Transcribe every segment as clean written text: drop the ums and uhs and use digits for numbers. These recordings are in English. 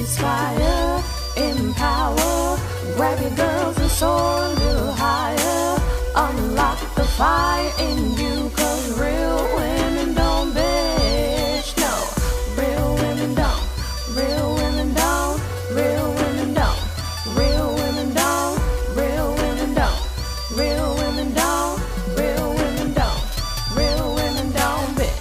inspire, empower, grab your girls and soar a little higher, unlock the fire in you, cause real women don't bitch, no, real women don't, real women don't, real women don't, real women don't, real women don't, real women don't, real women don't, real women don't bitch.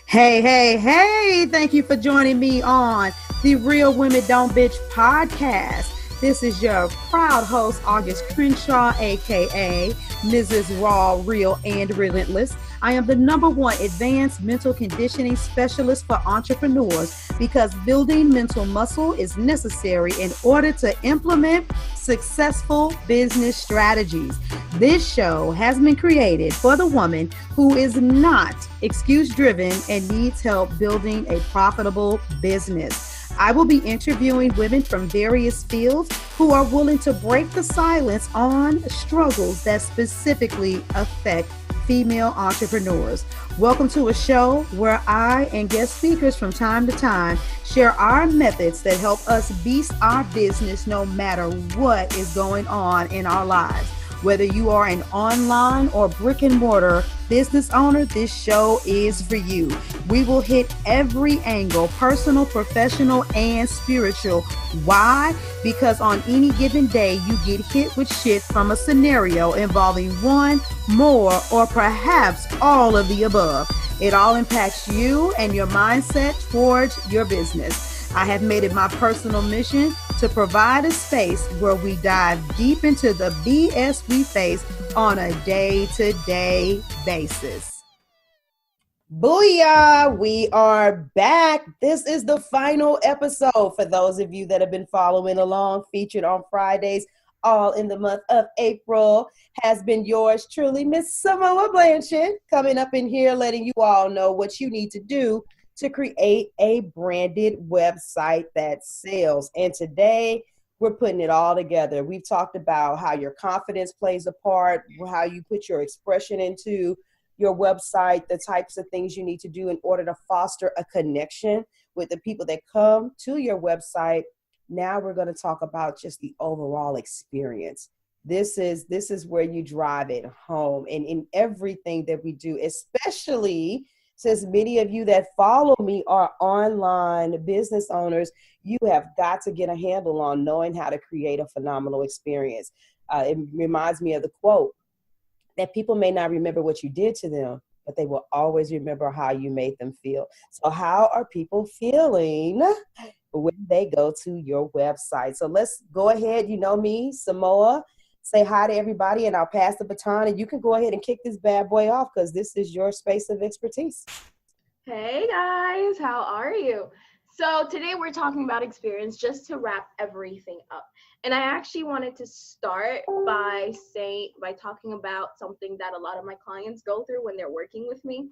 Hey, thank you for joining me on the Real Women Don't Bitch podcast. This is your proud host, August Crenshaw, aka Mrs. Raw, Real, and Relentless. I am the #1 advanced mental conditioning specialist for entrepreneurs because building mental muscle is necessary in order to implement successful business strategies. This show has been created for the woman who is not excuse-driven and needs help building a profitable business. I will be interviewing women from various fields who are willing to break the silence on struggles that specifically affect female entrepreneurs. Welcome to a show where I and guest speakers from time to time share our methods that help us beast our business no matter what is going on in our lives. Whether you are an online or brick and mortar business owner, this show is for you. We will hit every angle, personal, professional, and spiritual. Why? Because on any given day, you get hit with shit from a scenario involving one, more, or perhaps all of the above. It all impacts you and your mindset towards your business. I have made it my personal mission to provide a space where we dive deep into the BS we face on a day-to-day basis. Booyah! We are back. This is the final episode for those of you that have been following along, featured on Fridays, all in the month of April, has been yours truly, Miss Samoa Blanchard, coming up in here letting you all know what you need to do to create a branded website that sells. And today we're putting it all together. We've talked about how your confidence plays a part, how you put your expression into your website, the types of things you need to do in order to foster a connection with the people that come to your website. Now we're going to talk about just the overall experience. This is where you drive it home, and in everything that we do, especially since many of you that follow me are online business owners, you have got to get a handle on knowing how to create a phenomenal experience. It reminds me of the quote that people may not remember what you did to them, but they will always remember how you made them feel. So how are people feeling when they go to your website? So let's go ahead. You know me, Samoa. Say hi to everybody, and I'll pass the baton, and you can go ahead and kick this bad boy off because this is your space of expertise. Hey guys, how are you? So today we're talking about experience just to wrap everything up. And I actually wanted to start by talking about something that a lot of my clients go through when they're working with me.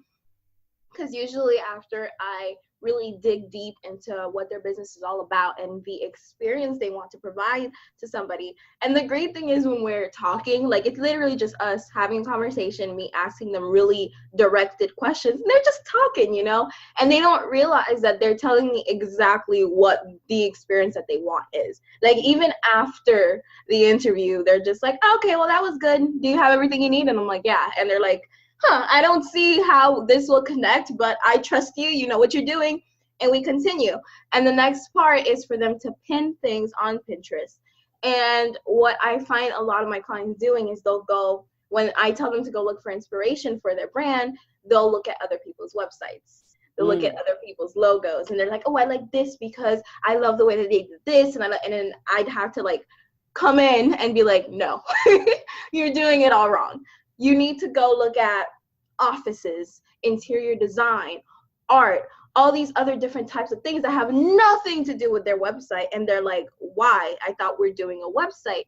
Because usually after I really dig deep into what their business is all about and the experience they want to provide to somebody. And the great thing is when we're talking, like it's literally just us having a conversation, me asking them really directed questions, and they're just talking, you know, and they don't realize that they're telling me exactly what the experience that they want is. Like even after the interview, they're just like, okay, well, that was good. Do you have everything you need? And I'm like, yeah. And they're like, I don't see how this will connect, but I trust you. You know what you're doing. And we continue. And the next part is for them to pin things on Pinterest. And what I find a lot of my clients doing is they'll go, when I tell them to go look for inspiration for their brand, they'll look at other people's websites. They'll look at other people's logos. And they're like, oh, I like this because I love the way that they did this. And then I'd have to like come in and be like, no, you're doing it all wrong. You need to go look at offices, interior design, art, all these other different types of things that have nothing to do with their website. And they're like, why? I thought we're doing a website.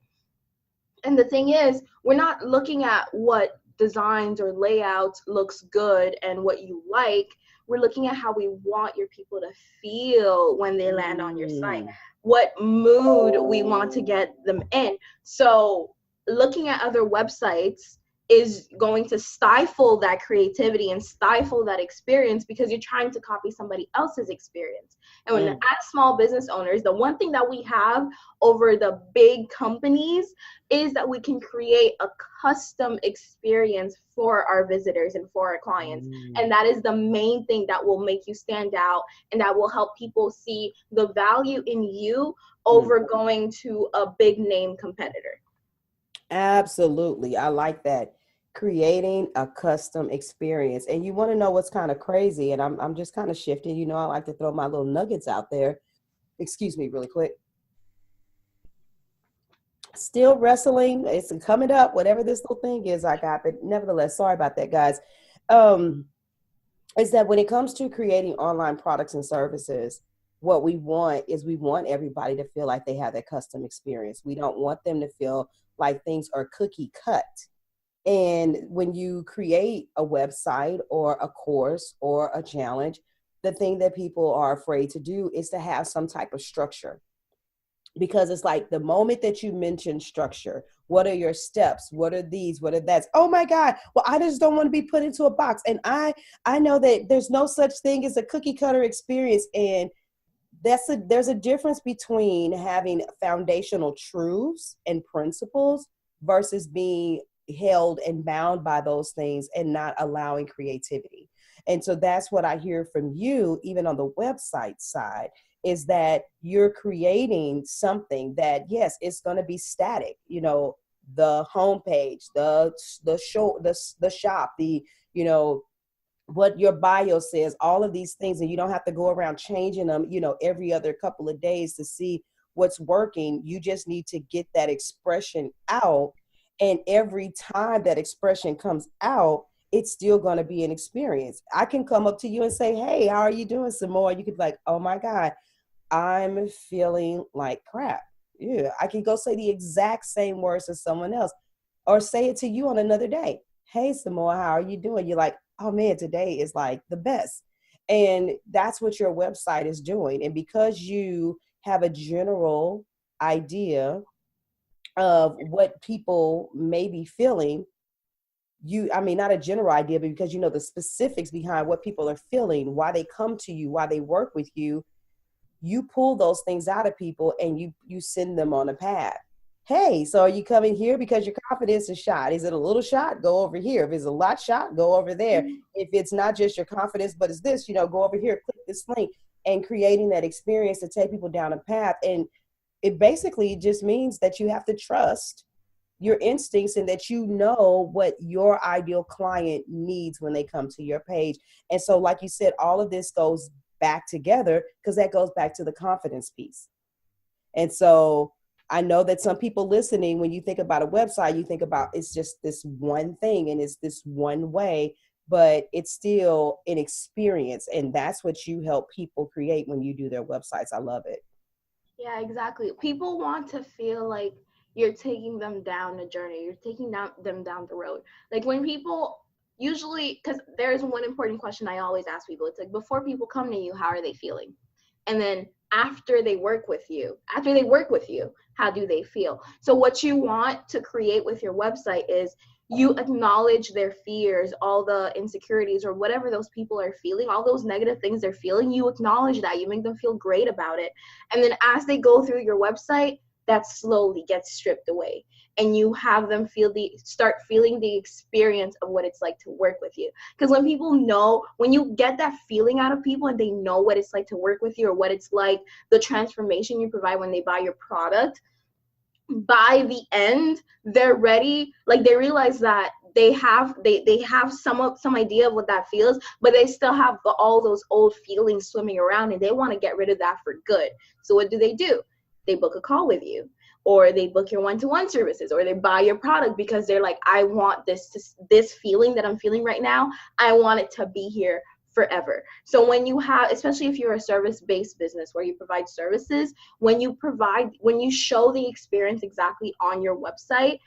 And the thing is, we're not looking at what designs or layouts looks good and what you like. We're looking at how we want your people to feel when they land on your site, what mood we want to get them in. So looking at other websites is going to stifle that creativity and stifle that experience because you're trying to copy somebody else's experience. And when as small business owners, the one thing that we have over the big companies is that we can create a custom experience for our visitors and for our clients. And that is the main thing that will make you stand out and that will help people see the value in you over going to a big name competitor. Absolutely. I like that. Creating a custom experience. And you want to know what's kind of crazy, and I'm just kind of shifting, you know, I like to throw my little nuggets out there. Excuse me really quick. Still wrestling, it's coming up, whatever this little thing is I got, but nevertheless, sorry about that, guys. Is that when it comes to creating online products and services, what we want is we want everybody to feel like they have that custom experience. We don't want them to feel like things are cookie cut. And when you create a website or a course or a challenge, the thing that people are afraid to do is to have some type of structure. Because it's like the moment that you mention structure, what are your steps? What are these? What are that? Oh my God. Well, I just don't want to be put into a box. And I know that there's no such thing as a cookie cutter experience. And there's a difference between having foundational truths and principles versus being held and bound by those things and not allowing creativity. And so that's what I hear from you, even on the website side, is that you're creating something that, yes, it's going to be static, you know, the homepage, the shop, you know, what your bio says, all of these things, and you don't have to go around changing them, you know, every other couple of days to see what's working. You just need to get that expression out. And every time that expression comes out, it's still going to be an experience. I can come up to you and say, hey, how are you doing, Samoa? You could be like, oh my God, I'm feeling like crap. Yeah, I can go say the exact same words as someone else or say it to you on another day. Hey, Samoa, how are you doing? You're like, oh man, today is like the best. And that's what your website is doing. And because you have a general idea of what people may be feeling, not a general idea, but because you know the specifics behind what people are feeling, why they come to you, why they work with you, you pull those things out of people and you send them on a path. Hey, so are you coming here because your confidence is shot? Is it a little shot? Go over here. If it's a lot shot, go over there. If it's not just your confidence, but it's this, you know, go over here, click this link, and creating that experience to take people down a path. And it basically just means that you have to trust your instincts and that you know what your ideal client needs when they come to your page. And so, like you said, all of this goes back together because that goes back to the confidence piece. And so I know that some people listening, when you think about a website, you think about it's just this one thing and it's this one way, but it's still an experience. And that's what you help people create when you do their websites. I love it. Yeah, exactly. People want to feel like you're taking them down a journey. You're taking them down the road. Like when people usually, because there's one important question I always ask people. It's like, before people come to you, how are they feeling? And then after they work with you, how do they feel? So what you want to create with your website is you acknowledge their fears, all the insecurities or whatever those people are feeling, all those negative things they're feeling, you acknowledge that, you make them feel great about it. And then as they go through your website, that slowly gets stripped away. And you have them start feeling the experience of what it's like to work with you. Because when people know, when you get that feeling out of people and they know what it's like to work with you or what it's like, the transformation you provide when they buy your product, by the end, they're ready. Like they realize that they have some idea of what that feels, but they still have all those old feelings swimming around and they want to get rid of that for good. So what do? They book a call with you, or they book your one-to-one services, or they buy your product because they're like, I want this feeling that I'm feeling right now. I want it to be here forever. So when you have, especially if you're a service-based business where you provide services, when you show the experience exactly on your website,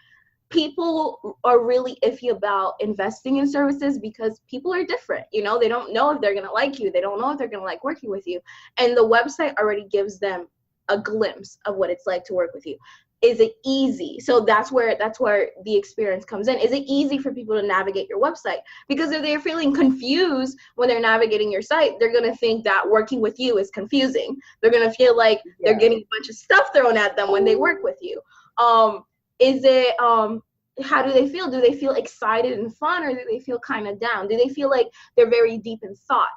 people are really iffy about investing in services because people are different. You know, they don't know if they're going to like you. They don't know if they're going to like working with you. And the website already gives them a glimpse of what it's like to work with you. is it easy? So that's where the experience comes in. Is it easy for people to navigate your website? Because if they're feeling confused when they're navigating your site, they're going to think that working with you is confusing. They're going to feel like they're getting a bunch of stuff thrown at them when they work with you. How do they feel? Do they feel excited and fun, or do they feel kind of down? Do they feel like they're very deep in thought?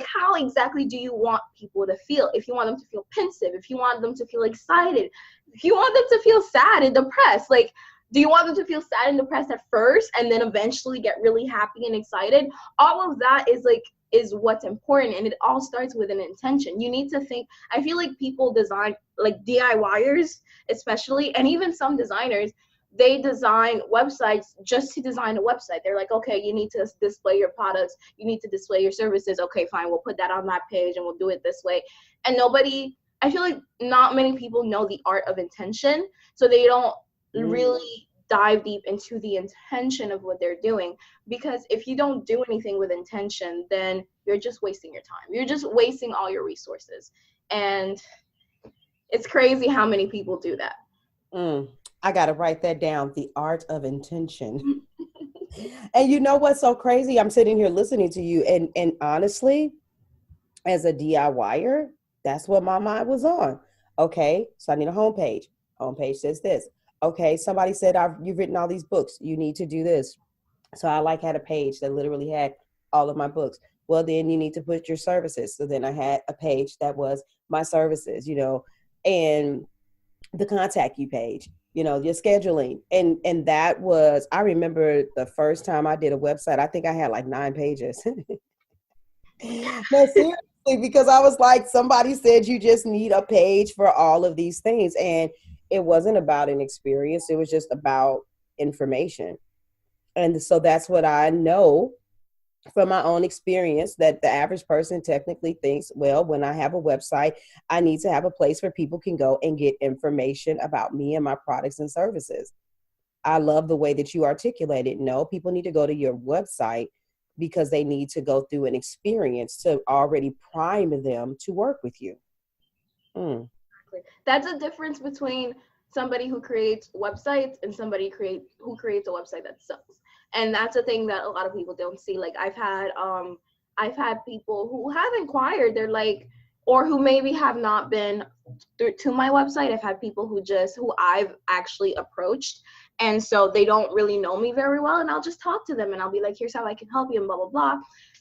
How exactly do you want people to feel? If you want them to feel pensive, if you want them to feel excited, if you want them to feel sad and depressed, like, do you want them to feel sad and depressed at first and then eventually get really happy and excited? All of that is what's important, and it all starts with an intention. You need to think. I feel like people design, like DIYers especially, and even some designers, they design websites just to design a website. They're like, okay, you need to display your products, you need to display your services. Okay, fine, we'll put that on that page and we'll do it this way. And I feel like not many people know the art of intention, so they don't really dive deep into the intention of what they're doing. Because if you don't do anything with intention, then you're just wasting your time. You're just wasting all your resources. And it's crazy how many people do that. I got to write that down. The art of intention. And you know what's so crazy? I'm sitting here listening to you, and honestly, as a DIYer, that's what my mind was on. Okay, so I need a homepage. Homepage says this. Okay, somebody said, you've written all these books. You need to do this. So I had a page that literally had all of my books. Well, then you need to put your services. So then I had a page that was my services, and the contact you page, your scheduling. And that was, I remember the first time I did a website, I think I had like 9 pages. No, seriously, because I was like, somebody said you just need a page for all of these things. And it wasn't about an experience. It was just about information. And so that's what I know from my own experience, that the average person technically thinks, well, when I have a website, I need to have a place where people can go and get information about me and my products and services. I love the way that you articulate it. No, people need to go to your website because they need to go through an experience to already prime them to work with you. That's a difference between somebody who creates websites and somebody who creates a website that sells. And that's a thing that a lot of people don't see. Like I've had people who have inquired, they're like, or who maybe have not been to my website. I've had people who I've actually approached, and so they don't really know me very well, and I'll just talk to them and I'll be like, here's how I can help you and blah, blah, blah.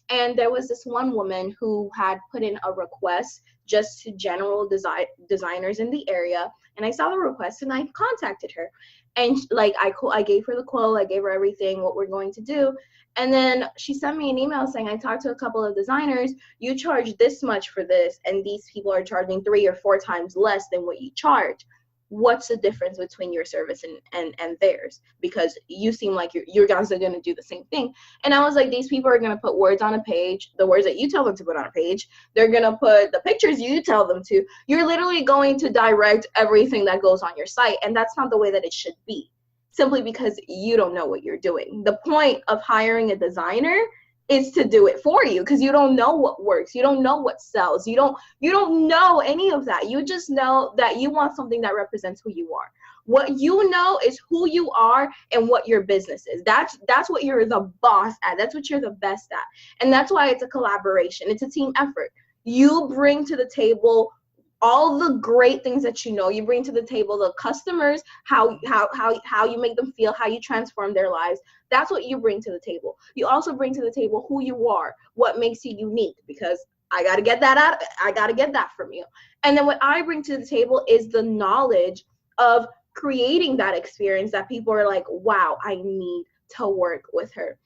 And there was this one woman who had put in a request just to general designers in the area. And I saw the request and I contacted her. And like I gave her the quote, I gave her everything, what we're going to do. And then she sent me an email saying, I talked to a couple of designers, you charge this much for this, and these people are charging 3 or 4 times less than what you charge. What's the difference between your service and theirs? Because you seem like you guys are going to do the same thing. And I was like, these people are going to put words on a page, the words that you tell them to put on a page. They're going to put the pictures you tell them to. You're literally going to direct everything that goes on your site. And that's not the way that it should be, simply because you don't know what you're doing. The point of hiring a designer is to do it for you, because you don't know what works. You don't know what sells. You don't know any of that. You just know that you want something that represents who you are. What you know is who you are and what your business is. That's what you're the boss at. That's what you're the best at. And that's why it's a collaboration. It's a team effort. You bring to the table all the great things that you know. You bring to the table the customers, how you make them feel, how you transform their lives. That's what you bring to the table. You also bring to the table who you are, what makes you unique, because I got to get that out. I got to get that from you. And then what I bring to the table is the knowledge of creating that experience that people are like, wow, I need to work with her.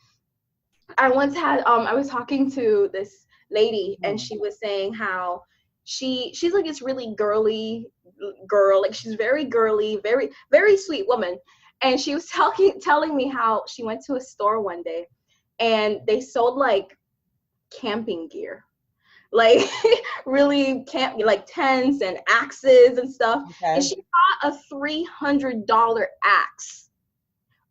I once had, I was talking to this lady and she was saying how she's like this really girly girl, like she's very girly, very, very sweet woman. And she was telling me how she went to a store one day and they sold like camping gear, like really like tents and axes and stuff. Okay. And she bought a $300 axe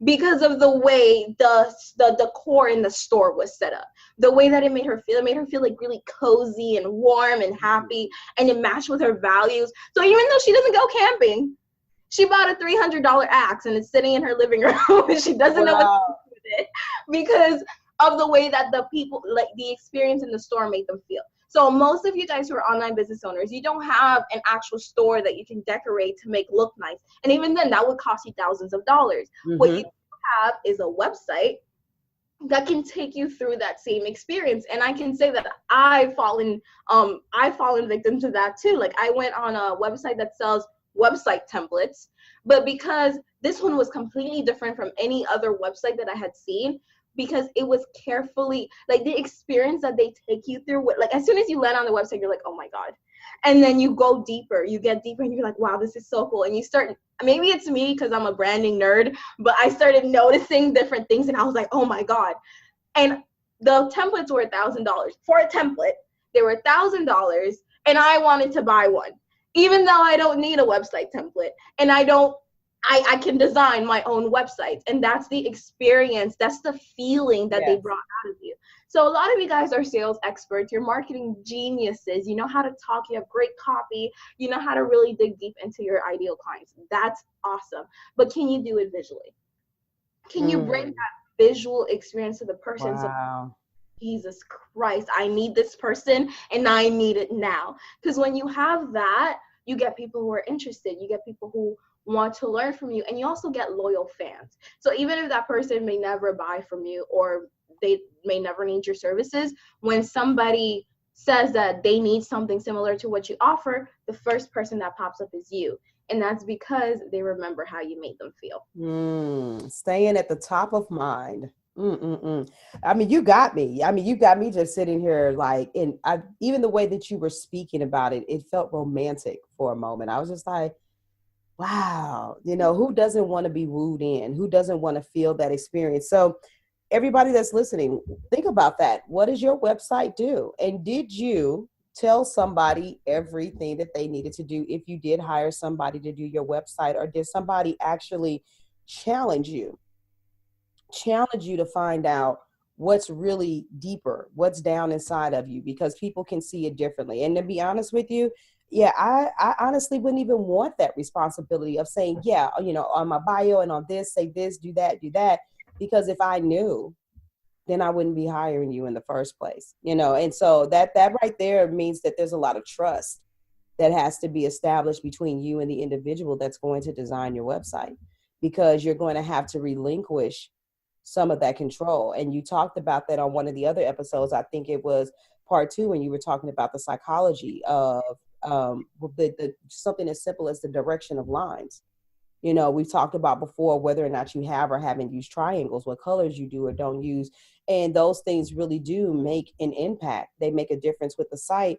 because of the way the decor in the store was set up, the way that it made her feel like really cozy and warm and happy, and it matched with her values. So even though she doesn't go camping, She bought a $300 axe and it's sitting in her living room and she doesn't know what to do with it because of the way that the people, like the experience in the store made them feel. So most of you guys who are online business owners, you don't have an actual store that you can decorate to make look nice. And even then, that would cost you thousands of dollars. Mm-hmm. What you have is a website that can take you through that same experience. And I can say that I've fallen victim to that too. Like I went on a website that sells website templates, but because this one was completely different from any other website that I had seen, because it was carefully, like the experience that they take you through, like as soon as you land on the website, you're like, oh my God. And then you go deeper, you get deeper and you're like, wow, this is so cool. And you start, maybe it's me because I'm a branding nerd, but I started noticing different things and I was like, oh my God. And the templates were $1,000 for a template. They were $1,000 and I wanted to buy one, even though I don't need a website template and I can design my own websites. And that's the experience. That's the feeling that they brought out of you. So a lot of you guys are sales experts. You're marketing geniuses. You know how to talk. You have great copy. You know how to really dig deep into your ideal clients. That's awesome. But can you do it visually? Can you bring that visual experience to the person? Wow. So, Jesus Christ, I need this person and I need it now. Because when you have that, you get people who are interested. You get people who want to learn from you, and you also get loyal fans. So even if that person may never buy from you or they may never need your services, when somebody says that they need something similar to what you offer, the first person that pops up is you. And that's because they remember how you made them feel. Staying at the top of mind. I mean, you got me. You got me just sitting here like, and even the way that you were speaking about it, it felt romantic for a moment. I was just like, wow, who doesn't want to be wooed in? Who doesn't want to feel that experience? So everybody that's listening, think about that. What does your website do? And did you tell somebody everything that they needed to do if you did hire somebody to do your website? Or did somebody actually challenge you to find out what's really deeper, what's down inside of you? Because people can see it differently. And to be honest with you, I honestly wouldn't even want that responsibility of saying, on my bio and on this, say this, do that. Because if I knew, then I wouldn't be hiring you in the first place, And so that right there means that there's a lot of trust that has to be established between you and the individual that's going to design your website, because you're going to have to relinquish some of that control. And you talked about that on one of the other episodes. I think it was part 2 when you were talking about the psychology of the something as simple as the direction of lines. We've talked about before whether or not you have or haven't used triangles, what colors you do or don't use. And those things really do make an impact. They make a difference with the site.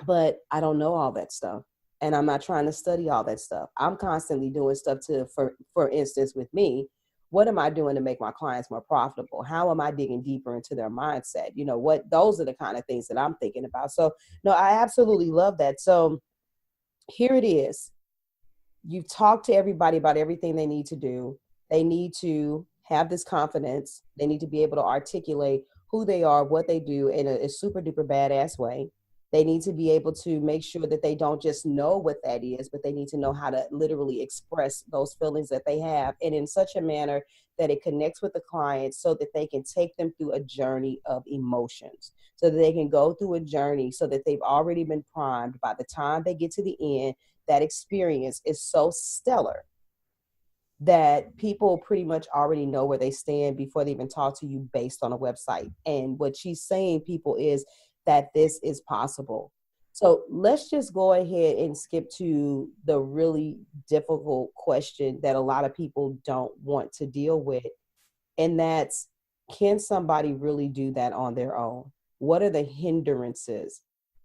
But I don't know all that stuff. And I'm not trying to study all that stuff. I'm constantly doing stuff for instance, with me, what am I doing to make my clients more profitable? How am I digging deeper into their mindset? Those are the kind of things that I'm thinking about. So no, I absolutely love that. So here it is. You've talked to everybody about everything they need to do. They need to have this confidence. They need to be able to articulate who they are, what they do in a super duper badass way. They need to be able to make sure that they don't just know what that is, but they need to know how to literally express those feelings that they have, and in such a manner that it connects with the client so that they can take them through a journey of emotions, so that they can go through a journey so that they've already been primed. By the time they get to the end, that experience is so stellar that people pretty much already know where they stand before they even talk to you based on a website. And what she's saying, people, is that this is possible. So let's just go ahead and skip to the really difficult question that a lot of people don't want to deal with. And that's, can somebody really do that on their own? What are the hindrances?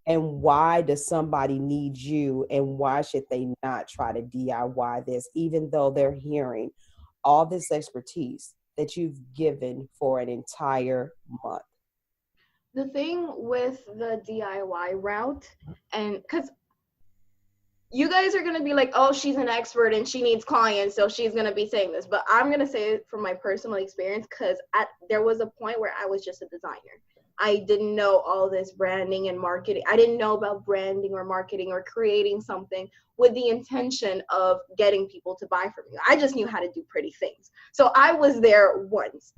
And why does somebody need you? And why should they not try to DIY this, even though they're hearing all this expertise that you've given for an entire month? The thing with the DIY route, and because you guys are going to be like, oh, she's an expert and she needs clients, so she's going to be saying this. But I'm going to say it from my personal experience, because there was a point where I was just a designer. I didn't know all this branding and marketing. I didn't know about branding or marketing or creating something with the intention of getting people to buy from you. I just knew how to do pretty things. So I was there once.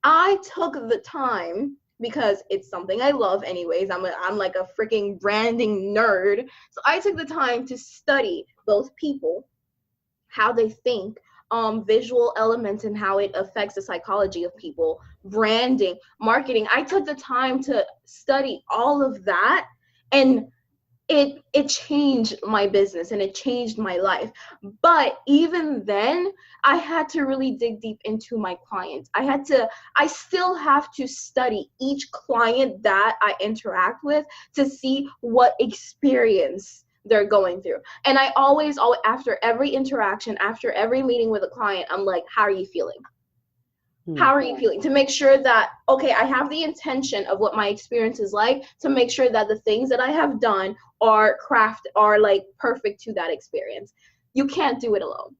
I took the time, because it's something I love anyways. I'm like a freaking branding nerd. So I took the time to study both people, how they think, visual elements and how it affects the psychology of people, branding, marketing. I took the time to study all of that, and it changed my business and it changed my life. But even then, I had to really dig deep into my clients. I still have to study each client that I interact with to see what experience they're going through. And I always, after every interaction, after every meeting with a client, I'm like, how are you feeling? How are you feeling? To make sure that, okay, I have the intention of what my experience is like, to make sure that the things that I have done are like perfect to that experience. You can't do it alone.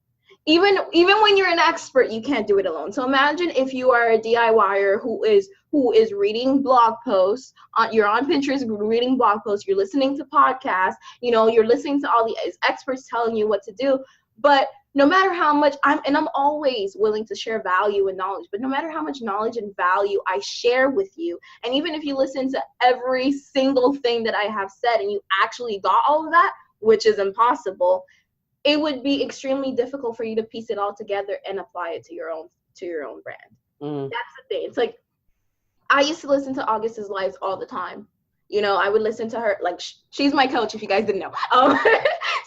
Even when you're an expert, you can't do it alone. So imagine if you are a DIYer who is reading blog posts, you're on Pinterest reading blog posts, you're listening to podcasts, you're listening to all the experts telling you what to do, but no matter how much I'm always willing to share value and knowledge, but no matter how much knowledge and value I share with you, and even if you listen to every single thing that I have said and you actually got all of that, which is impossible, it would be extremely difficult for you to piece it all together and apply it to your own brand. That's the thing. It's like, I used to listen to August's lives all the time. I would listen to her, like, she's my coach, if you guys didn't know.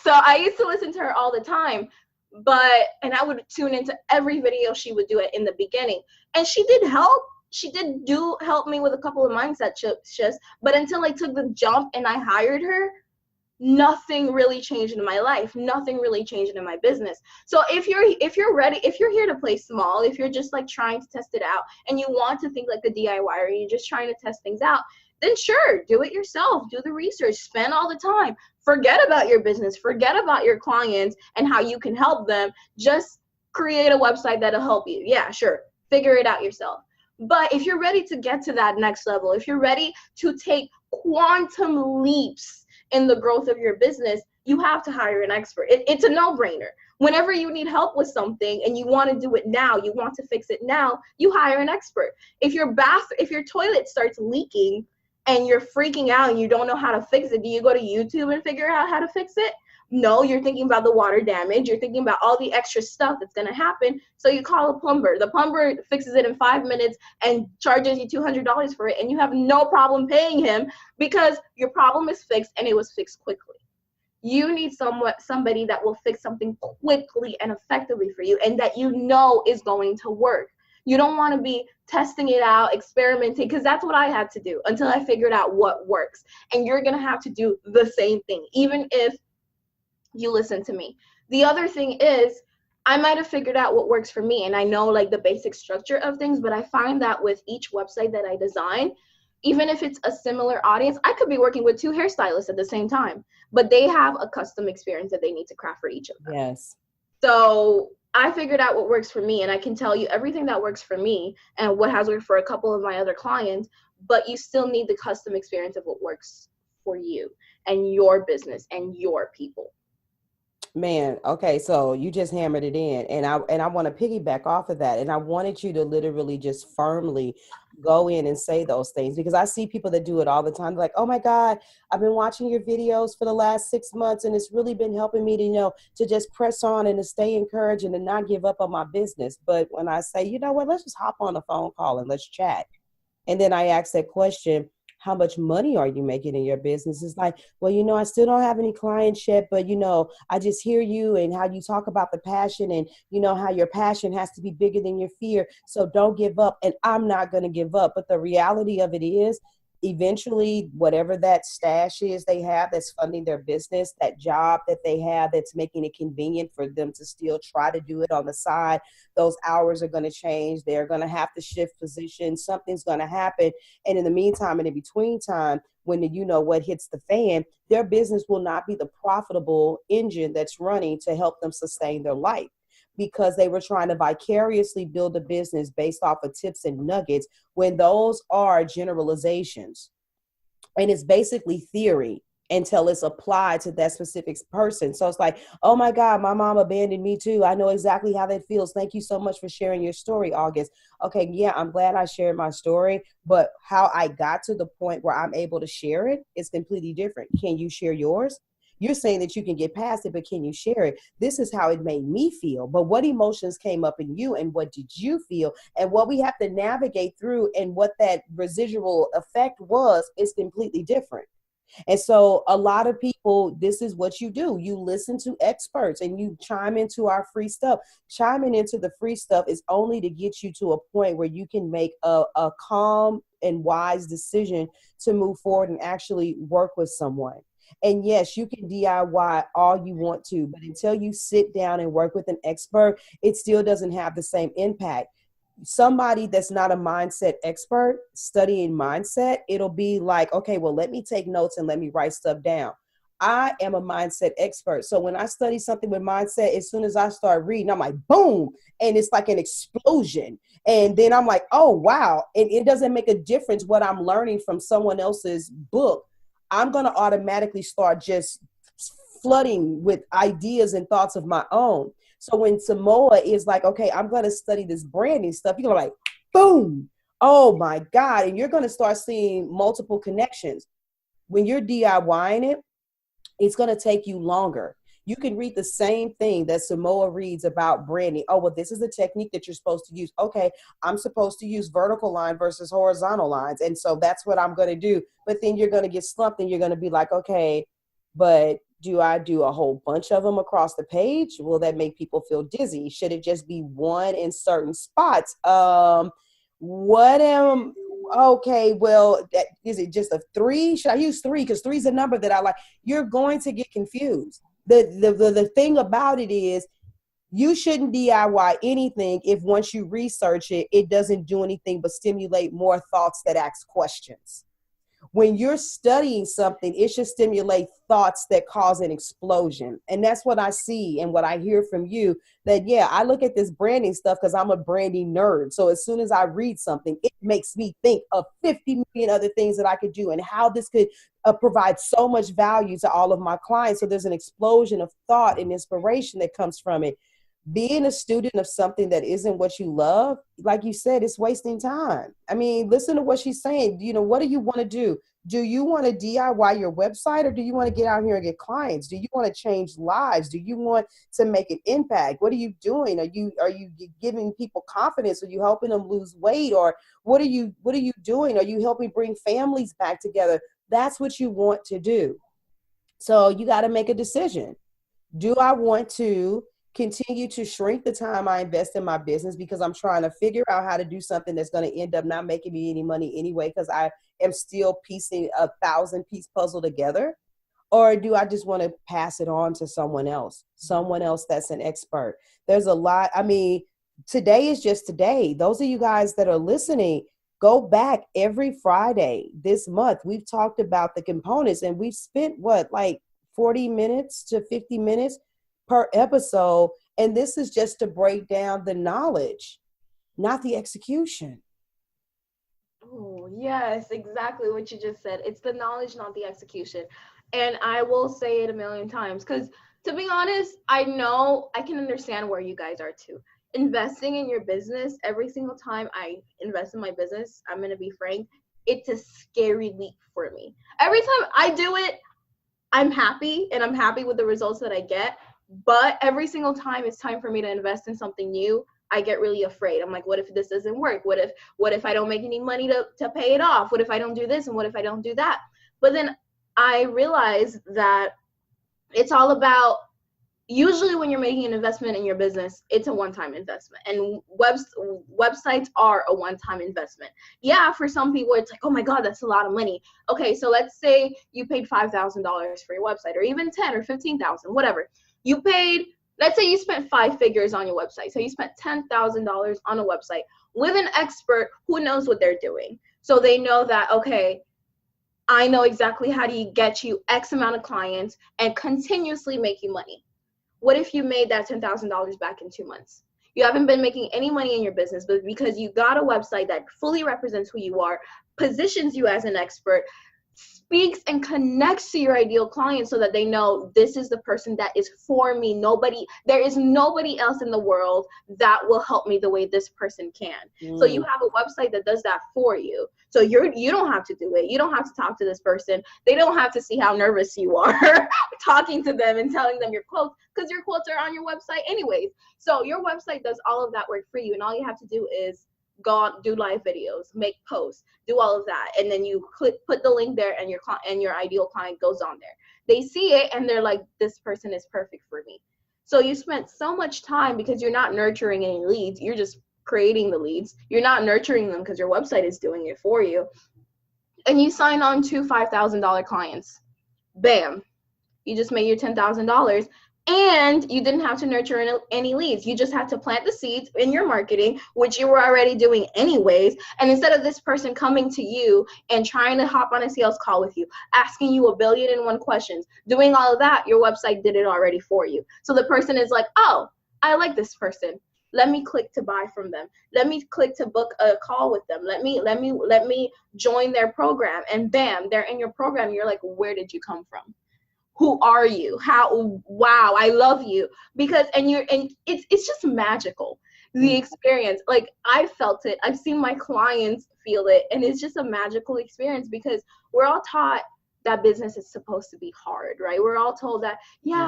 So I used to listen to her all the time, and I would tune into every video she would do it in the beginning. And she did help. She did help me with a couple of mindset shifts, but until I took the jump and I hired her, nothing really changed in my life. Nothing really changed in my business. So if you're ready, if you're here to play small, if you're just like trying to test it out and you want to think like a DIYer and you're just trying to test things out, then sure, do it yourself. Do the research. Spend all the time. Forget about your business. Forget about your clients and how you can help them. Just create a website that'll help you. Yeah, sure. Figure it out yourself. But if you're ready to get to that next level, if you're ready to take quantum leaps in the growth of your business, you have to hire an expert. It's a no-brainer. Whenever you need help with something and you want to do it now, you want to fix it now, you hire an expert. If your toilet starts leaking and you're freaking out and you don't know how to fix it, do you go to YouTube and figure out how to fix it? No, you're thinking about the water damage. You're thinking about all the extra stuff that's going to happen. So you call a plumber. The plumber fixes it in 5 minutes and charges you $200 for it. And you have no problem paying him because your problem is fixed and it was fixed quickly. You need somebody that will fix something quickly and effectively for you and that is going to work. You don't want to be testing it out, experimenting, because that's what I had to do until I figured out what works. And you're going to have to do the same thing, even if you listen to me. The other thing is, I might have figured out what works for me and I know like the basic structure of things, but I find that with each website that I design, even if it's a similar audience, I could be working with 2 hairstylists at the same time, but they have a custom experience that they need to craft for each of them. Yes. So I figured out what works for me, and I can tell you everything that works for me and what has worked for a couple of my other clients, but you still need the custom experience of what works for you and your business and your people. Man, okay, so you just hammered it in, and I want to piggyback off of that, and I wanted you to literally just firmly go in and say those things, because I see people that do it all the time, like, oh my God, I've been watching your videos for the last 6 months, and it's really been helping me to just press on and to stay encouraged and to not give up on my business. But when I say, you know what, let's just hop on a phone call and let's chat, and then I ask that question, how much money are you making in your business? It's like, well, I still don't have any clients yet, but, I just hear you and how you talk about the passion and, how your passion has to be bigger than your fear. So don't give up. And I'm not going to give up. But the reality of it is, eventually, whatever that stash is they have that's funding their business, that job that they have that's making it convenient for them to still try to do it on the side, those hours are going to change. They're going to have to shift positions. Something's going to happen. And in the meantime, and in between time, when what hits the fan, their business will not be the profitable engine that's running to help them sustain their life. because they were trying to vicariously build a business based off of tips and nuggets, when those are generalizations. And it's basically theory until it's applied to that specific person. So it's like, oh my God, my mom abandoned me too. I know exactly how that feels. Thank you so much for sharing your story, August. Okay, yeah, I'm glad I shared my story, but how I got to the point where I'm able to share it is completely different. Can you share yours? You're saying that you can get past it, but can you share it? This is how it made me feel. But what emotions came up in you, and what did you feel? And what we have to navigate through and what that residual effect was is completely different. And so a lot of people, this is what you do. You listen to experts and you chime into our free stuff. Chiming into the free stuff is only to get you to a point where you can make a calm and wise decision to move forward and actually work with someone. And yes, you can DIY all you want to, but until you sit down and work with an expert, it still doesn't have the same impact. Somebody that's not a mindset expert studying mindset, it'll be like, okay, well, let me take notes and let me write stuff down. I am a mindset expert. So when I study something with mindset, as soon as I start reading, I'm like, boom, and it's like an explosion. And then I'm like, oh, wow. And it doesn't make a difference what I'm learning from someone else's book. I'm going to automatically start just flooding with ideas and thoughts of my own. So when Samoa is like, okay, I'm going to study this branding stuff, you're like, boom, oh my God. And you're going to start seeing multiple connections. When you're DIYing it, it's going to take you longer. You can read the same thing that Samoa reads about branding. Oh, well, this is the technique that you're supposed to use. Okay, I'm supposed to use vertical line versus horizontal lines. And so that's what I'm going to do. But then you're going to get slumped and you're going to be like, okay, but do I do a whole bunch of them across the page? Will that make people feel dizzy? Should it just be one in certain spots? Okay, well, is it just a 3? Should I use 3? Because 3 is a number that I like. You're going to get confused. The thing about it is, you shouldn't DIY anything if once you research it, it doesn't do anything but stimulate more thoughts that ask questions. When you're studying something, it should stimulate thoughts that cause an explosion. And that's what I see and what I hear from you, that, yeah, I look at this branding stuff because I'm a branding nerd. So as soon as I read something, it makes me think of 50 million other things that I could do and how this could provide so much value to all of my clients. So there's an explosion of thought and inspiration that comes from it. Being a student of something that isn't what you love, like you said, it's wasting time. I mean, listen to what she's saying. You know, what do you want to do? Do you want to DIY your website, or do you want to get out here and get clients? Do you want to change lives? Do you want to make an impact? What are you doing? Are you giving people confidence? Are you helping them lose weight? Or what are you doing? Are you helping bring families back together? That's what you want to do. So you got to make a decision. Do I want to continue to shrink the time I invest in my business because I'm trying to figure out how to do something that's going to end up not making me any money anyway because I am still piecing a 1,000-piece puzzle together? Or do I just want to pass it on to someone else that's an expert? There's a lot. I mean, today is just today. Those of you guys that are listening, go back every Friday this month. We've talked about the components, and we've spent like 40 minutes to 50 minutes per episode. And this is just to break down the knowledge, not the execution. Oh, yes, exactly what you just said. It's the knowledge, not the execution. And I will say it a million times because, to be honest, I know I can understand where you guys are too. Investing in your business, every single time I invest in my business, I'm going to be frank, it's a scary leap for me. Every time I do it, I'm happy, and I'm happy with the results that I get. But every single time it's time for me to invest in something new, I get really afraid. I'm like, what if this doesn't work? What if I don't make any money to pay it off? What if I don't do this? And what if I don't do that? But then I realize that it's all about, usually when you're making an investment in your business, it's a one-time investment. And websites are a one-time investment. Yeah, for some people, it's like, oh my God, that's a lot of money. Okay, so let's say you paid $5,000 for your website, or even 10 or 15,000, whatever. You paid, let's say you spent 5 figures on your website. So you spent $10,000 on a website with an expert who knows what they're doing. So they know that, okay, I know exactly how to get you X amount of clients and continuously make you money. What if you made that $10,000 back in 2 months? You haven't been making any money in your business, but because you got a website that fully represents who you are, positions you as an expert, speaks and connects to your ideal client so that they know this is the person that is for me. There is nobody else in the world that will help me the way this person can. So you have a website that does that for you. So you don't have to do it. You don't have to talk to this person. They don't have to see how nervous you are talking to them and telling them your quotes, because your quotes are on your website anyways. So your website does all of that work for you, and all you have to do is go on, do live videos, make posts, do all of that, and then you put the link there, and your ideal client goes on there. They see it and they're like, this person is perfect for me. So you spent so much time because you're not nurturing any leads. You're just creating the leads. You're not nurturing them because your website is doing it for you. And you sign on to $5,000 clients. Bam. You just made your $10,000. And you didn't have to nurture any leads. You just had to plant the seeds in your marketing, which you were already doing anyways. And instead of this person coming to you and trying to hop on a sales call with you, asking you 1,000,000,001 questions, doing all of that, your website did it already for you. So the person is like, oh, I like this person. Let me click to buy from them. Let me click to book a call with them. Let me join their program. And bam, they're in your program. You're like, where did you come from? Who are you? How? Wow, I love you. Because and it's just magical. The experience, like I felt it. I've seen my clients feel it, and it's just a magical experience because we're all taught that business is supposed to be hard, right? We're all told that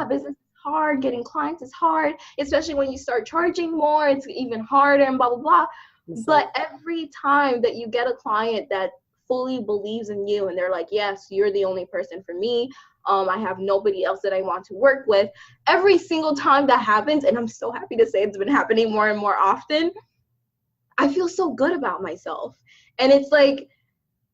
business is hard, getting clients is hard, especially when you start charging more, it's even harder and blah blah blah. But every time that you get a client that fully believes in you and they're like, yes, you're the only person for me. I have nobody else that I want to work with. Every single time that happens, and I'm so happy to say it's been happening more and more often, I feel so good about myself. And it's like,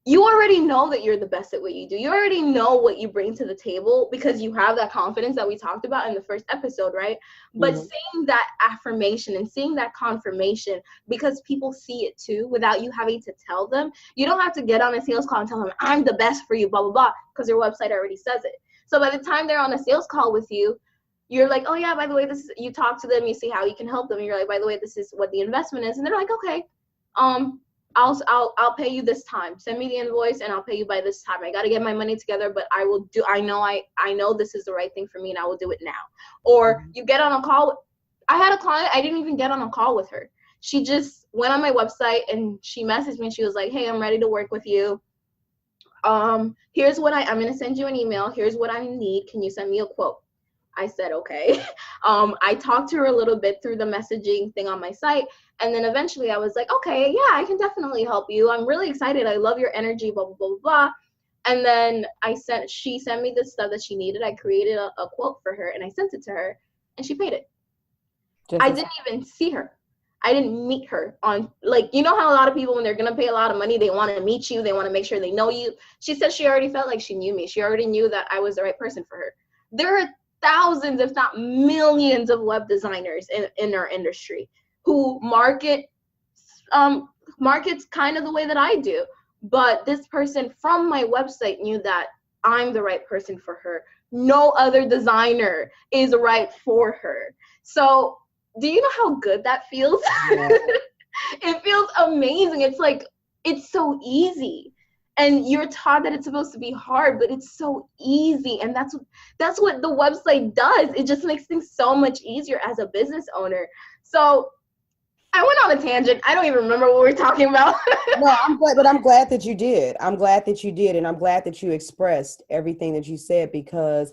you already know that you're the best at what you do. You already know what you bring to the table because you have that confidence that we talked about in the first episode, right? But seeing that affirmation and seeing that confirmation, because people see it too without you having to tell them. You don't have to get on a sales call and tell them, I'm the best for you, blah, blah, blah, because your website already says it. So by the time they're on a sales call with you, you're like, oh yeah, by the way, you talk to them, you see how you can help them. And you're like, by the way, this is what the investment is. And they're like, okay, I'll pay you this time. Send me the invoice and I'll pay you by this time. I got to get my money together, but I know this is the right thing for me and I will do it now. Or you get on a call. I had a client, I didn't even get on a call with her. She just went on my website and she messaged me and she was like, hey, I'm ready to work with you. Here's what I'm going to send you an email. Here's what I need. Can you send me a quote? I said, okay. I talked to her a little bit through the messaging thing on my site. And then eventually I was like, okay, yeah, I can definitely help you. I'm really excited. I love your energy, blah, blah, blah, blah. And then she sent me the stuff that she needed. I created a quote for her and I sent it to her and she paid it. I didn't even see her. I didn't meet her on, like, you know how a lot of people, when they're going to pay a lot of money, they want to meet you. They want to make sure they know you. She said she already felt like she knew me. She already knew that I was the right person for her. There are thousands, if not millions, of web designers in our industry who markets kind of the way that I do. But this person from my website knew that I'm the right person for her. No other designer is right for her. So do you know how good that feels? Yeah. It feels amazing. It's like, it's so easy. And you're taught that it's supposed to be hard, but it's so easy. And that's what the website does. It just makes things so much easier as a business owner. So I went on a tangent. I don't even remember what we were talking about. No, I'm glad that you did. I'm glad that you did. And I'm glad that you expressed everything that you said, because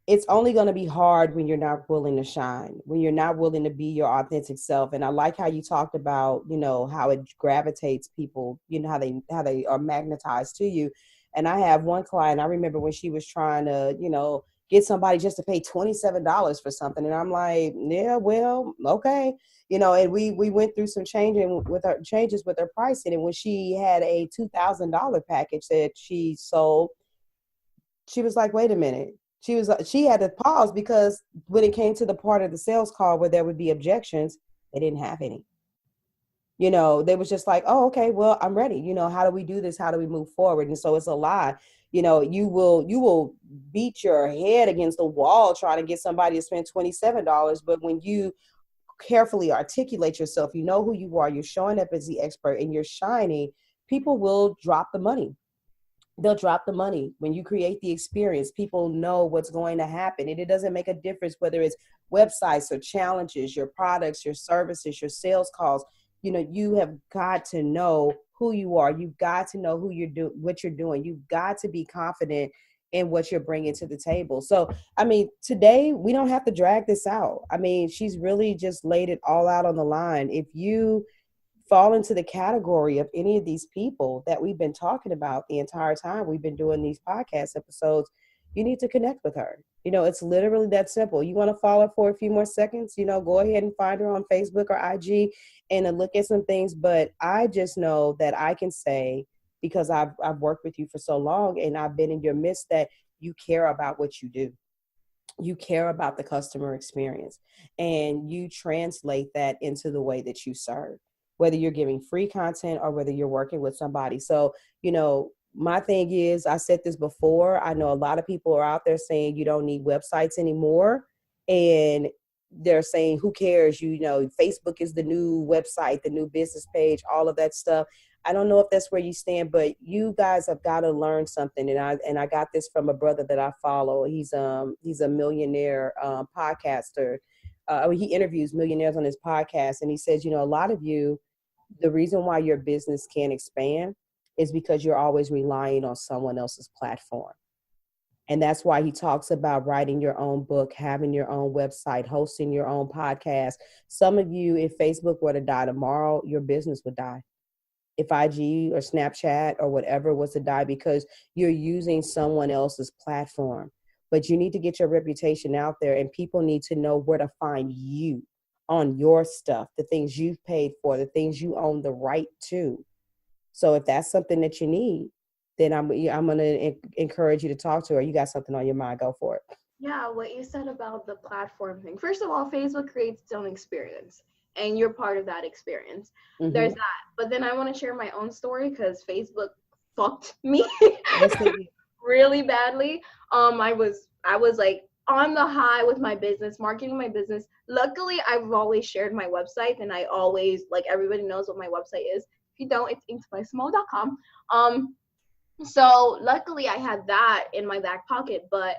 it's only going to be hard when you're not willing to shine, when you're not willing to be your authentic self. And I like how you talked about, how it gravitates people, how they are magnetized to you. And I have one client, I remember when she was trying to, get somebody just to pay $27 for something. And I'm like, yeah, well, okay. And we went through some changes with her pricing. And when she had a $2,000 package that she sold, she was like, wait a minute. She had to pause, because when it came to the part of the sales call where there would be objections, they didn't have any. You know, they was just like, oh, okay, well, I'm ready. You know, how do we do this? How do we move forward? And so it's a lie. You know, you will beat your head against the wall trying to get somebody to spend $27. But when you carefully articulate yourself, you know who you are, you're showing up as the expert and you're shining, people will drop the money. They'll drop the money. When you create the experience, people know what's going to happen. And it doesn't make a difference whether it's websites or challenges, your products, your services, your sales calls. You know, you have got to know who you are. You've got to know what you're doing. You've got to be confident in what you're bringing to the table. So, I mean, today we don't have to drag this out. I mean, she's really just laid it all out on the line. If you fall into the category of any of these people that we've been talking about the entire time we've been doing these podcast episodes, you need to connect with her. You know, it's literally that simple. You want to follow her for a few more seconds, you know, go ahead and find her on Facebook or IG and look at some things. But I just know that I can say, because I've worked with you for so long and I've been in your midst, that you care about what you do. You care about the customer experience and you translate that into the way that you serve, whether you're giving free content or whether you're working with somebody. So, you know, my thing is, I said this before, I know a lot of people are out there saying you don't need websites anymore. And they're saying, who cares? You know, Facebook is the new website, the new business page, all of that stuff. I don't know if that's where you stand, but you guys have got to learn something. And I got this from a brother that I follow. He's a millionaire podcaster. He interviews millionaires on his podcast. And he says, you know, a lot of you, the reason why your business can't expand is because you're always relying on someone else's platform. And that's why he talks about writing your own book, having your own website, hosting your own podcast. Some of you, if Facebook were to die tomorrow, your business would die. If IG or Snapchat or whatever was to die, because you're using someone else's platform. But you need to get your reputation out there, and people need to know where to find you on your stuff, the things you've paid for, the things you own the right to. So if that's something that you need, then I'm going to encourage you to talk to her. You got something on your mind, go for it. Yeah, what you said about the platform thing. First of all, Facebook creates its own experience, and you're part of that experience. Mm-hmm. There's that. But then I want to share my own story because Facebook fucked me really badly. I was like on the high with my business, marketing my business. Luckily, I've always shared my website, and I always, like, everybody knows what my website is. If you don't, it's inksbysmall.com. So luckily I had that in my back pocket, but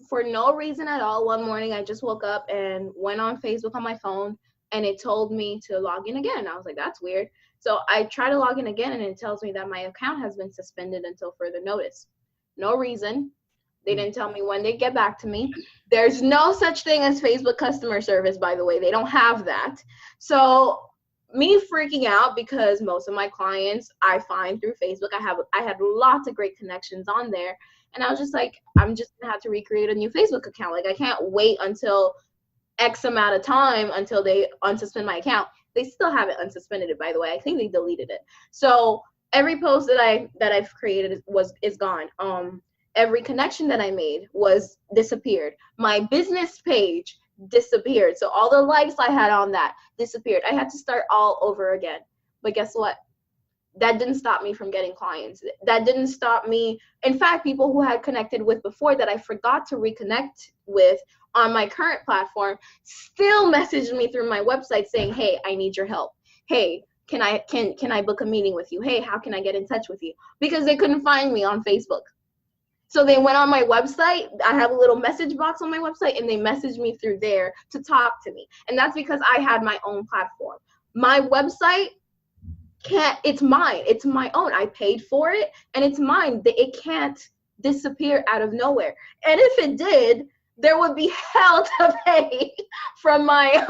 for no reason at all, one morning I just woke up and went on Facebook on my phone, and it told me to log in again. I was like, that's weird. So I try to log in again, and it tells me that my account has been suspended until further notice. No reason. They didn't tell me when they'd get back to me. There's no such thing as Facebook customer service, by the way. They don't have that. So me freaking out, because most of my clients I find through Facebook, I had lots of great connections on there, and I was just like, I'm just gonna have to recreate a new Facebook account. Like, I can't wait until X amount of time until they unsuspend my account. They still haven't unsuspended it, by the way. I think they deleted it. So every post that I've created is gone. Every connection that I made was disappeared. My business page disappeared. So all the likes I had on that disappeared. I had to start all over again. But guess what? That didn't stop me from getting clients. That didn't stop me. In fact, people who had connected with before that I forgot to reconnect with on my current platform still messaged me through my website saying, hey, I need your help. Hey, can I book a meeting with you? Hey, how can I get in touch with you? Because they couldn't find me on Facebook. So they went on my website. I have a little message box on my website, and they messaged me through there to talk to me. And that's because I had my own platform. My website it's mine. It's my own. I paid for it, and it's mine. It can't disappear out of nowhere. And if it did, there would be hell to pay from my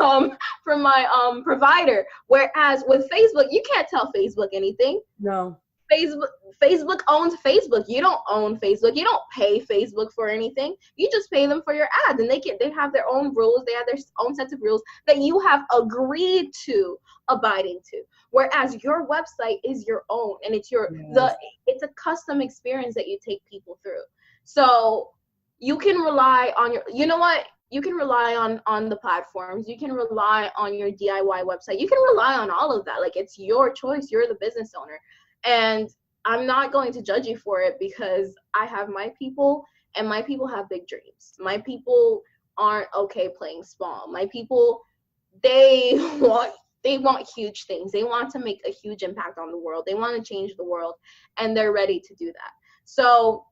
provider. Whereas with Facebook, you can't tell Facebook anything. No. Facebook owns Facebook. You don't own Facebook. You don't pay Facebook for anything. You just pay them for your ads, and they have their own rules. They have their own sets of rules that you have agreed to abiding to. Whereas your website is your own, and it's it's a custom experience that you take people through. So you can rely on you know what? you can rely on the platforms, you can rely on your DIY website, you can rely on all of that. Like, it's your choice, you're the business owner. And I'm not going to judge you for it, because I have my people, and my people have big dreams. My people aren't okay playing small. My people, they want huge things. They want to make a huge impact on the world. They want to change the world, and they're ready to do that. So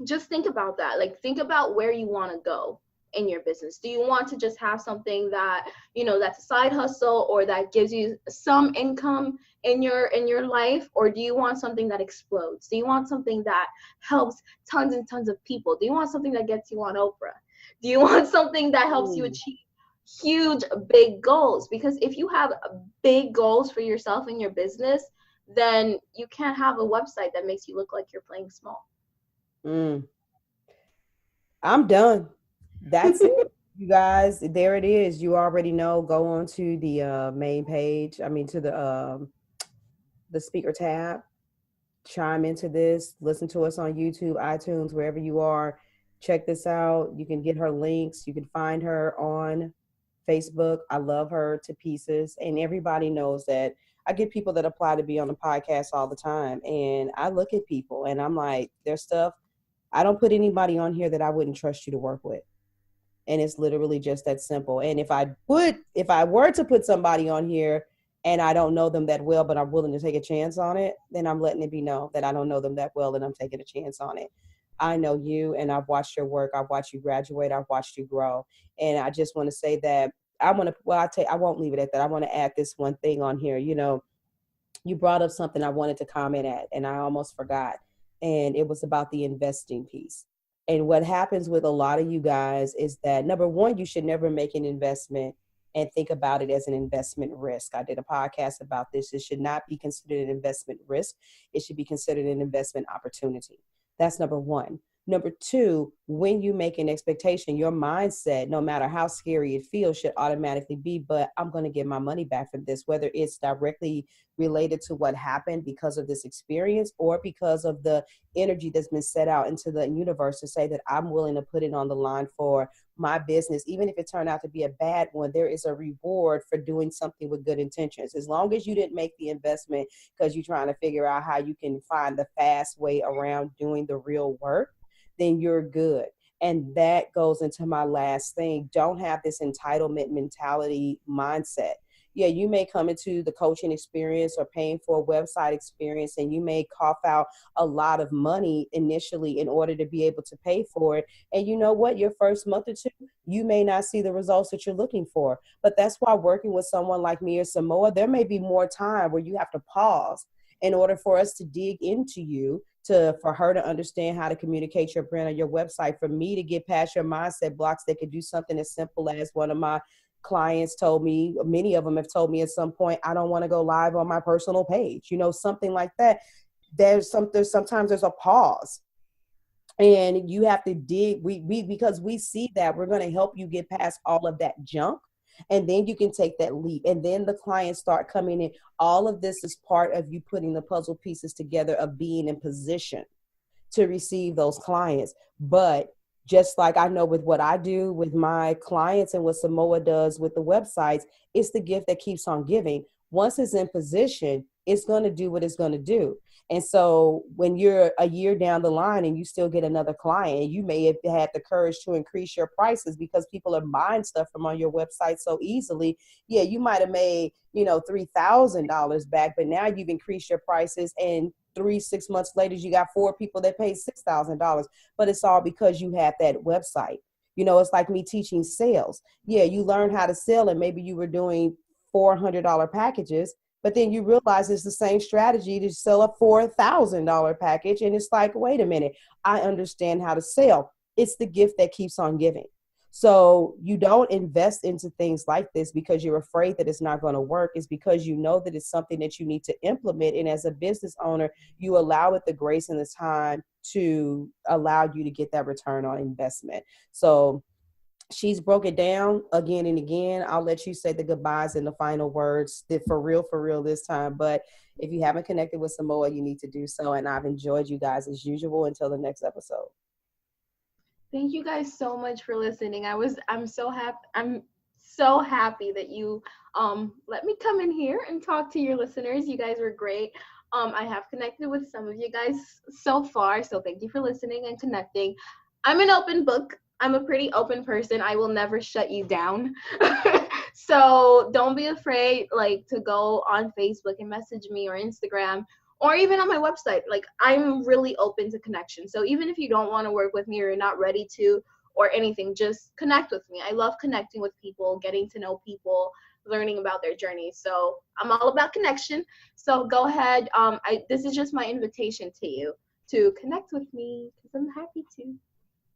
just think about that. Like, think about where you want to go in your business. Do you want to just have something that, that's a side hustle, or that gives you some income in your life? Or do you want something that explodes? Do you want something that helps tons and tons of people? Do you want something that gets you on Oprah? Do you want something that helps you achieve huge, big goals? Because if you have big goals for yourself in your business, then you can't have a website that makes you look like you're playing small. I'm done. That's it, you guys. There it is. You already know. Go on to the main page. I mean, to the speaker tab. Chime into this. Listen to us on YouTube, iTunes, wherever you are. Check this out. You can get her links. You can find her on Facebook. I love her to pieces. And everybody knows that I get people that apply to be on the podcast all the time. And I look at people and I'm like, there's stuff. I don't put anybody on here that I wouldn't trust you to work with. And it's literally just that simple. And if I were to put somebody on here and I don't know them that well, but I'm willing to take a chance on it, then I'm letting it be known that I don't know them that well and I'm taking a chance on it. I know you, and I've watched your work. I've watched you graduate. I've watched you grow. And I just want to say that I won't leave it at that. I want to add this one thing on here. You brought up something I wanted to comment at, and I almost forgot. And it was about the investing piece. And what happens with a lot of you guys is that, number one, you should never make an investment and think about it as an investment risk. I did a podcast about this. It should not be considered an investment risk. It should be considered an investment opportunity. That's number one. Number two, when you make an expectation, your mindset, no matter how scary it feels, should automatically be, but I'm going to get my money back from this, whether it's directly related to what happened because of this experience or because of the energy that's been set out into the universe to say that I'm willing to put it on the line for my business. Even if it turned out to be a bad one, there is a reward for doing something with good intentions. As long as you didn't make the investment because you're trying to figure out how you can find the fast way around doing the real work, then you're good. And that goes into my last thing. Don't have this entitlement mentality mindset. Yeah, you may come into the coaching experience or paying for a website experience, and you may cough out a lot of money initially in order to be able to pay for it. And you know what? Your first month or two, you may not see the results that you're looking for. But that's why working with someone like me or Samoa, there may be more time where you have to pause in order for us to dig into you, for her to understand how to communicate your brand on your website, for me to get past your mindset blocks that could do something as simple as one of my clients told me, many of them have told me at some point, I don't want to go live on my personal page, something like that. Sometimes there's a pause. And you have to dig, because we see that we're going to help you get past all of that junk. And then you can take that leap. And then the clients start coming in. All of this is part of you putting the puzzle pieces together of being in position to receive those clients. But just like I know with what I do with my clients and what Samoa does with the websites, it's the gift that keeps on giving. Once it's in position, it's going to do what it's going to do. And so when you're a year down the line and you still get another client, you may have had the courage to increase your prices because people are buying stuff from on your website so easily. Yeah, you might have made, $3,000 back, but now you've increased your prices, and 6 months later, you got 4 people that paid $6,000, but it's all because you had that website. It's like me teaching sales. Yeah, you learn how to sell, and maybe you were doing $400 packages, but then you realize it's the same strategy to sell a $4,000 package. And it's like, wait a minute, I understand how to sell. It's the gift that keeps on giving. So you don't invest into things like this because you're afraid that it's not going to work. It's because you know that it's something that you need to implement. And as a business owner, you allow it the grace and the time to allow you to get that return on investment. So she's broke it down again and again. I'll let you say the goodbyes and the final words for real this time. But if you haven't connected with Samoa, you need to do so. And I've enjoyed you guys as usual. Until the next episode. Thank you guys so much for listening. I'm so happy. I'm so happy that you let me come in here and talk to your listeners. You guys were great. I have connected with some of you guys so far, so thank you for listening and connecting. I'm an open book. I'm a pretty open person. I will never shut you down. So don't be afraid like to go on Facebook and message me or Instagram or even on my website. Like I'm really open to connection. So even if you don't want to work with me or you're not ready to or anything, just connect with me. I love connecting with people, getting to know people, learning about their journey. So I'm all about connection. So go ahead. This is just my invitation to you to connect with me because I'm happy to.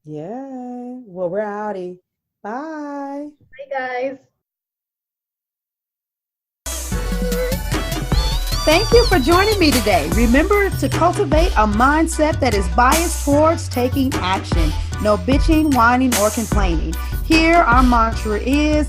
Yeah. Well, we're outie. Bye. Bye, guys. Thank you for joining me today. Remember to cultivate a mindset that is biased towards taking action. No bitching, whining, or complaining. Here, our mantra is,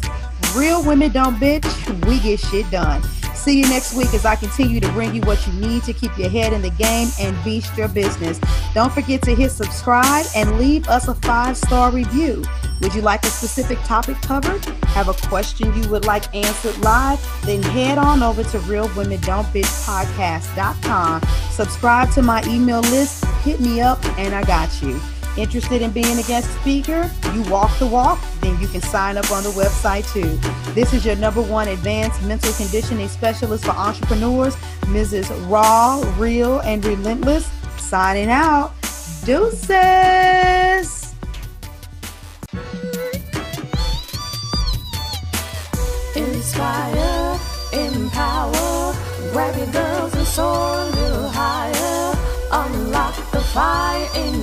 real women don't bitch, we get shit done. See you next week as I continue to bring you what you need to keep your head in the game and beast your business. Don't forget to hit subscribe and leave us a 5-star review. Would you like a specific topic covered? Have a question you would like answered live? Then head on over to realwomendon'tbitchpodcast.com. Subscribe to my email list, hit me up, and I got you. Interested in being a guest speaker? You walk the walk? Then you can sign up on the website too. This is your #1 advanced mental conditioning specialist for entrepreneurs, Mrs. Raw, Real, and Relentless. Signing out. Deuces. Inspire, empower, grab your girls and soar a little higher. Unlock the fire in